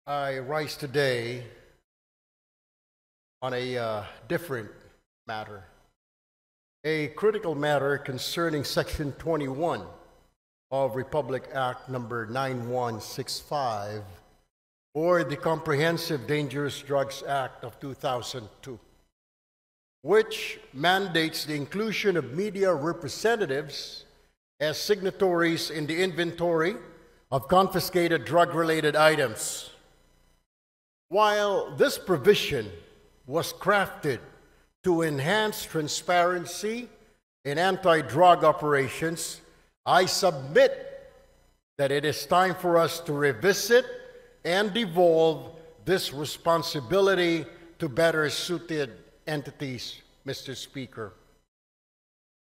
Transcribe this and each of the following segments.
I rise today on a different matter, a critical matter concerning Section 21 of Republic Act number 9165, or the Comprehensive Dangerous Drugs Act of 2002, which mandates the inclusion of media representatives as signatories in the inventory of confiscated drug-related items. While this provision was crafted to enhance transparency in anti-drug operations, I submit that it is time for us to revisit and devolve this responsibility to better suited entities, Mr. Speaker.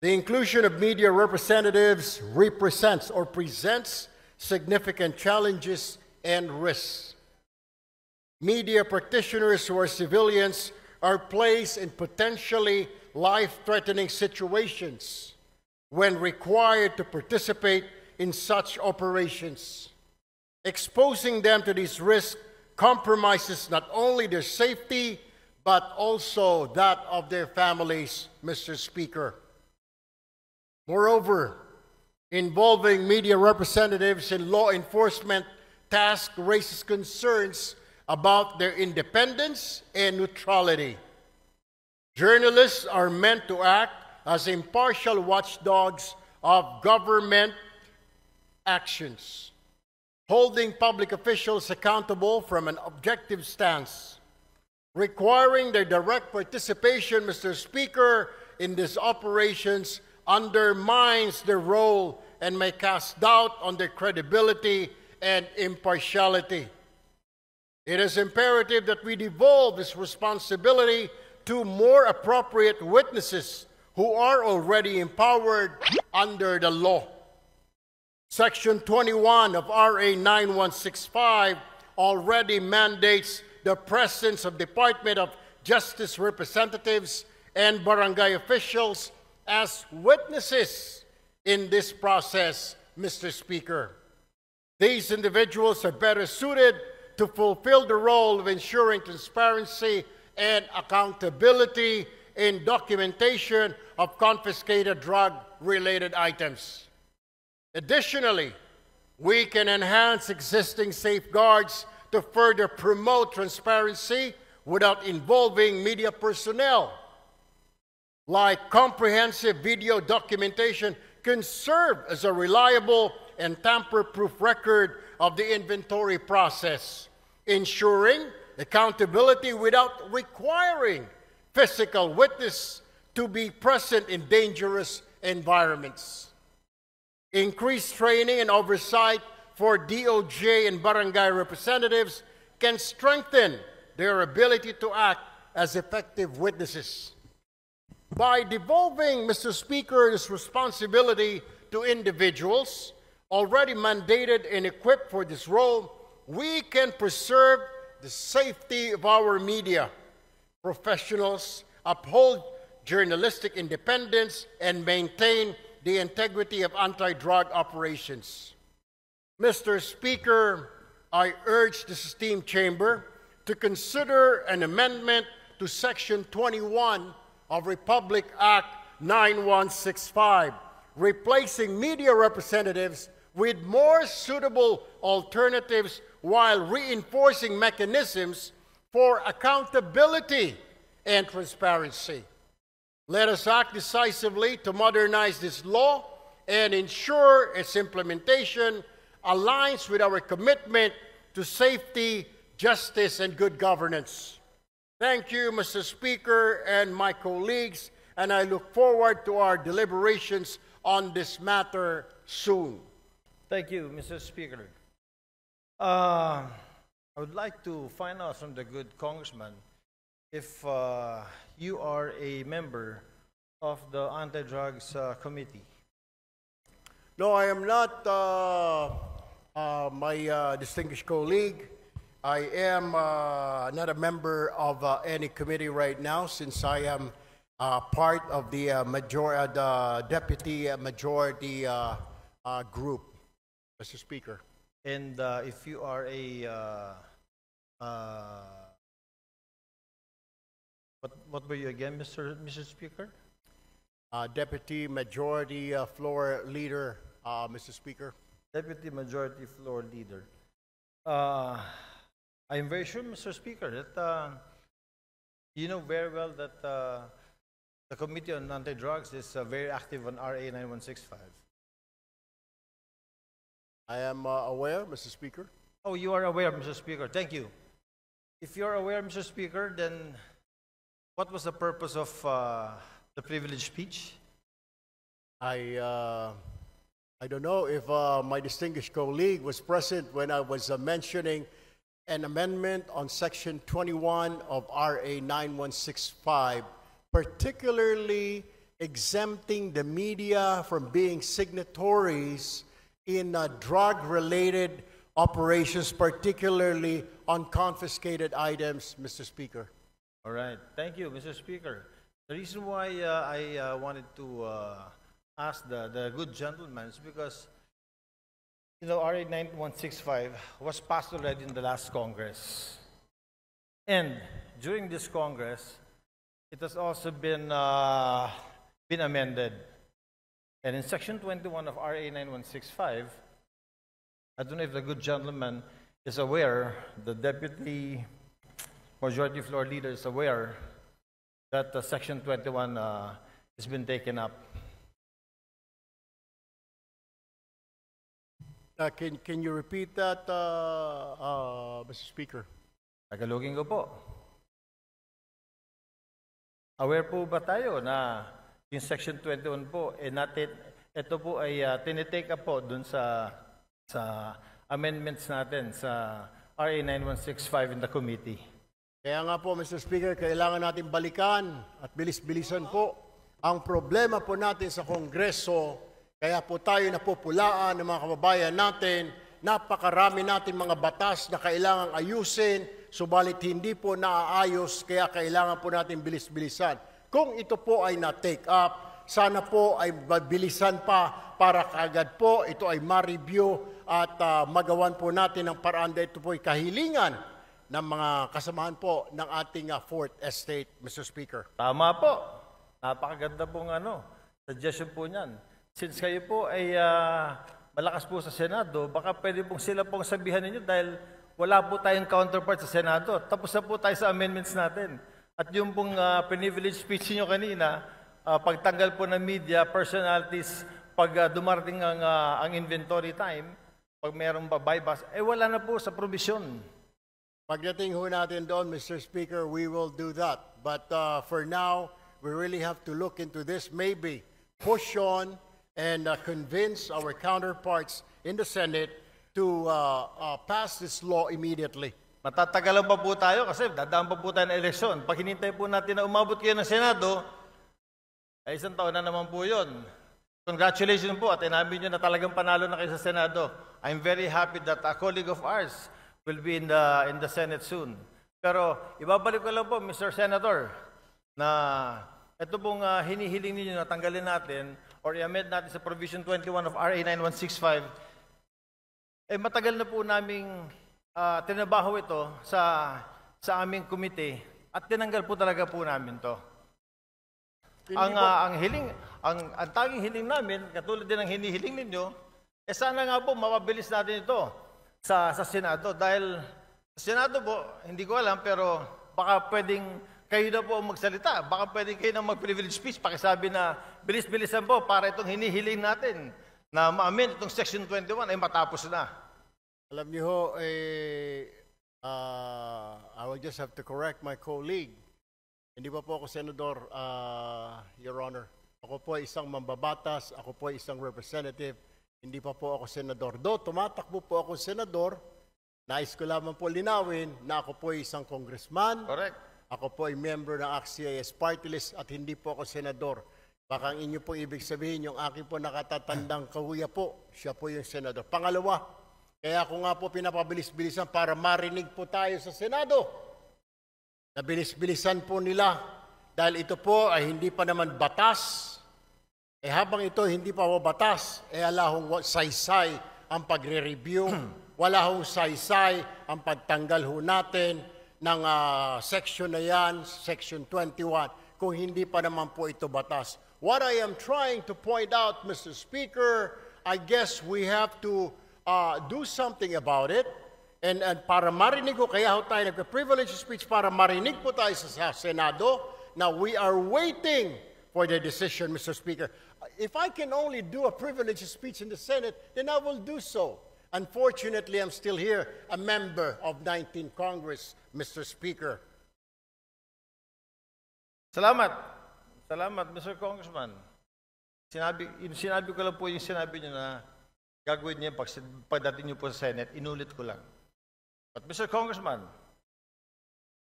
The inclusion of media representatives presents significant challenges and risks. Media practitioners who are civilians are placed in potentially life-threatening situations when required to participate in such operations. Exposing them to these risks compromises not only their safety, but also that of their families, Mr. Speaker. Moreover, involving media representatives in law enforcement tasks raises concerns about their independence and neutrality. Journalists are meant to act as impartial watchdogs of government actions, holding public officials accountable from an objective stance. Requiring their direct participation, Mr. Speaker, in these operations undermines their role and may cast doubt on their credibility and impartiality. It is imperative that we devolve this responsibility to more appropriate witnesses who are already empowered under the law. Section 21 of RA 9165 already mandates the presence of Department of Justice representatives and barangay officials as witnesses in this process, Mr. Speaker. These individuals are better suited to fulfill the role of ensuring transparency and accountability in documentation of confiscated drug-related items. Additionally, we can enhance existing safeguards to further promote transparency without involving media personnel. Like comprehensive video documentation can serve as a reliable and tamper-proof record of the inventory process, ensuring accountability without requiring physical witness to be present in dangerous environments. Increased training and oversight for DOJ and barangay representatives can strengthen their ability to act as effective witnesses. By devolving, Mr. Speaker, this responsibility to individuals already mandated and equipped for this role, we can preserve the safety of our media professionals, uphold journalistic independence, and maintain the integrity of anti-drug operations. Mr. Speaker, I urge this esteemed chamber to consider an amendment to Section 21 of Republic Act 9165, replacing media representatives with more suitable alternatives while reinforcing mechanisms for accountability and transparency. Let us act decisively to modernize this law and ensure its implementation aligns with our commitment to safety, justice, and good governance. Thank you, Mr. Speaker and my colleagues, and I look forward to our deliberations on this matter soon. Thank you, Mr. Speaker. I would like to find out from the good congressman if you are a member of the Anti-Drugs Committee. No, I am not, my distinguished colleague. I am not a member of any committee right now, since I am part of the deputy majority group, Mr. Speaker. And if you are a Uh, what were you again, Mr. Speaker? Deputy Majority Floor Leader, Mr. Speaker. Deputy Majority Floor Leader. I am very sure, Mr. Speaker, that you know very well that the Committee on Anti-Drugs is very active on RA 9165. I am aware, Mr. Speaker. Oh, you are aware, Mr. Speaker. Thank you. If you are aware, Mr. Speaker, then what was the purpose of the privileged speech? I don't know if my distinguished colleague was present when I was mentioning an amendment on Section 21 of RA 9165, particularly exempting the media from being signatories in drug-related operations, particularly on confiscated items, Mr. Speaker. All right. Thank you, Mr. Speaker. The reason why I wanted to ask the good gentleman is because, you know, RA 9165 was passed already in the last Congress. And during this Congress, it has also been amended. And in Section 21 of RA 9165, I don't know if the good gentleman is aware, the Deputy Majority Floor Leader is aware that Section 21 has been taken up. Can you repeat that, Mr. Speaker? Tagalogin ko po. Aware po ba tayo na yung Section 21 po, ito po ay tinitake up po dun sa amendments natin sa RA 9165 in the committee. Kaya nga po, Mr. Speaker, kailangan natin balikan at bilis-bilisan po ang problema po natin sa Kongreso. Kaya po tayo napupulaan ng mga kababayan natin. Napakarami natin mga batas na kailangang ayusin, subalit hindi po naaayos, kaya kailangan po natin bilis-bilisan. Kung ito po ay na-take up, sana po ay bilisan pa para kaagad po ito ay ma-review at magawan po natin ang paraan dahil ito po ay kahilingan ng mga kasamahan po ng ating Fourth Estate, Mr. Speaker. Tama po. Napakaganda pong suggestion po niyan. Since kayo po ay malakas po sa Senado, baka pwede pong sila pong sabihan ninyo dahil wala po tayong counterpart sa Senado. Tapos na po tayo sa amendments natin. At yung pong privilege speech niyo kanina, pagtanggal po ng media, personalities, pag dumarating ang inventory time, pag mayroong bypass, wala na po sa provision. Pagdating ho natin doon, Mr. Speaker, we will do that. But for now, we really have to look into this, maybe push on and convince our counterparts in the Senate to pass this law immediately. Matatagalan pa po tayo kasi dadaan pa po tayo ng eleksyon. Pag hinintay po natin na umabot kayo ng Senado, ay isang taon na naman po yun. Congratulations po at inamin nyo na talagang panalo na kayo sa Senado. I'm very happy that a colleague of ours will be in the Senate soon. Pero ibabalik ko lang po, Mr. Senator, na ito pong hinihiling ninyo na tanggalin natin or i-amend natin sa Provision 21 of RA 9165, matagal na po naming tinabaho ito sa aming committee at tinanggal po talaga po namin to. Ang tanging hiling namin, katulad din ng hinihiling ninyo, sana nga po mapabilis natin ito sa Senado. Dahil sa Senado po, hindi ko alam, pero baka pwedeng kayo na po magsalita. Baka pwedeng kayo na mag-privilege speech. Pakisabi na bilis-bilisan po para itong hinihiling natin na ma-amend itong Section 21 ay matapos na. Alam niyo ho, I will just have to correct my colleague. Hindi pa po ako senador, Your Honor. Ako po ay isang mambabatas, ako po ay isang representative, hindi pa po ako senador. Tumatakbo po ako senador, nais ko lamang po linawin na ako po ay isang congressman. Correct. Ako po ay member ng ACT-CIS party list at hindi po ako senador. Baka ang inyo po ibig sabihin, yung aking po nakatatandang kahuya po, siya po yung senador. Pangalawa, kaya ako nga po pinapabilis-bilisan para marinig po tayo sa Senado. Nabilis-bilisan po nila dahil ito po ay hindi pa naman batas. Habang ito hindi pa batas, alahong saysay ang pagre-review. wala hong saysay ang pagtanggal ho natin ng section na yan, section 21, kung hindi pa naman po ito batas. What I am trying to point out, Mr. Speaker, I guess we have to do something about it. And para marinig ko, kaya ho tayo nagka-privilege speech para marinig po tayo sa Senado. Now, we are waiting for the decision, Mr. Speaker. If I can only do a privilege speech in the Senate, then I will do so. Unfortunately, I'm still here, a member of 19th Congress, Mr. Speaker. Salamat. Salamat, Mr. Congressman. Sinabi ko lang po yung sinabi niyo na gagawin niyo pagdating niyo po sa Senate, inulit ko lang. But Mr. Congressman,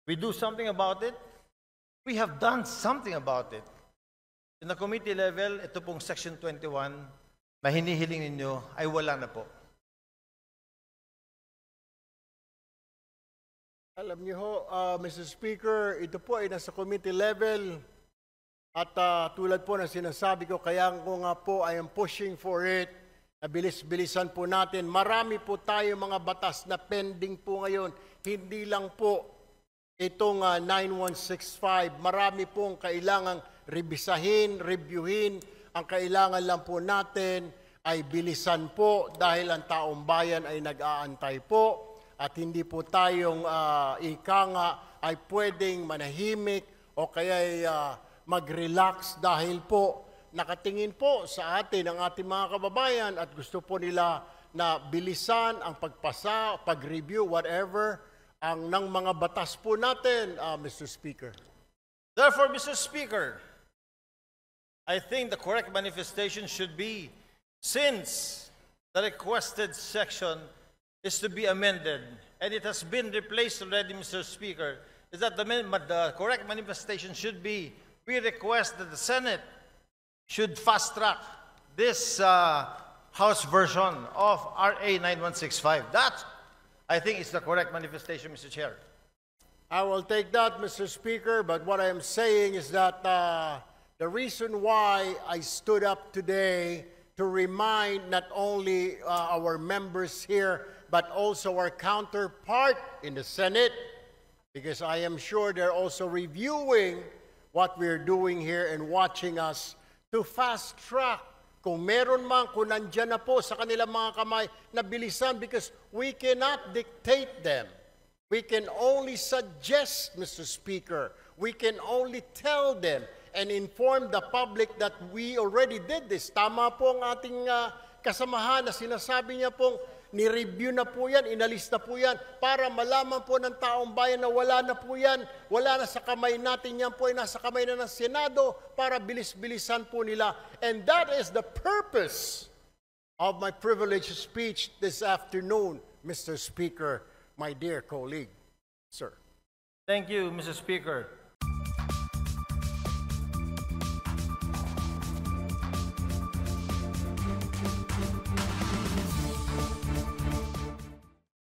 we do something about it. We have done something about it. In the committee level, ito pong Section 21 na hinihiling ninyo ay wala na po. Alam niyo ho, Mr. Speaker, ito po ay nasa committee level at tulad po ng sinasabi ko, kaya ko nga po I am pushing for it. Bilis-bilisan po natin. Marami po tayo mga batas na pending po ngayon. Hindi lang po itong 9165. Marami pong kailangang reviewin. Ang kailangan lang po natin ay bilisan po dahil ang taong bayan ay nag-aantay po at hindi po tayong ika nga ay pwedeng manahimik o kaya mag-relax dahil po nakatingin po sa atin ang ating mga kababayan at gusto po nila na bilisan ang pagpasa, pag-review, whatever, ang ng mga batas po natin, Mr. Speaker. Therefore, Mr. Speaker, I think the correct manifestation should be, since the requested section is to be amended, and it has been replaced already, Mr. Speaker, is that the correct manifestation should be, we request that the Senate should fast-track this House version of RA 9165. That, I think, is the correct manifestation, Mr. Chair. I will take that, Mr. Speaker, but what I am saying is that the reason why I stood up today to remind not only our members here, but also our counterpart in the Senate, because I am sure they're also reviewing what we're doing here and watching us, to fast-track. Kung meron man, kung nandyan na po sa kanilang mga kamay, na bilisan because we cannot dictate them. We can only suggest, Mr. Speaker. We can only tell them and inform the public that we already did this. Tama po ang ating kasamahan na sinasabi niya pong ni-review na po yan, inalis na po yan, para malaman po ng taong bayan na wala na po yan, wala na sa kamay natin yan po, ay nasa kamay na ng Senado para bilis-bilisan po nila. And that is the purpose of my privileged speech this afternoon, Mr. Speaker, my dear colleague. Sir. Thank you, Mr. Speaker.